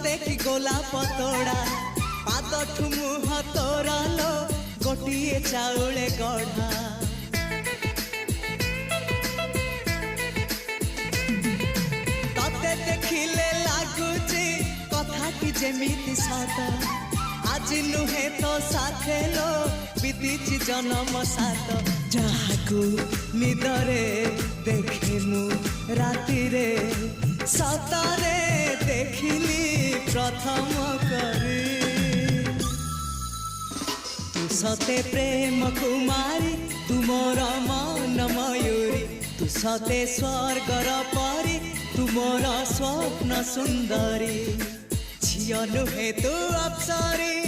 सते कि गोलाप तोड़ा पाद मुह तोरा लो गोटिए चाउले गढ़ा तते देखिले लागुची कथा कि जेमिति सत आज नुहे तो साथे लो बीतीची जन्म सात जहाकू निदरे देखे मु राति रे सतरे देखिली प्रथम करी तू सते प्रेम कुमारी तू मोर मन मयूरी तू सते स्वर्गर परी तू मोर स्वप्न सुंदरी झियो नुहे तू अप्सरी।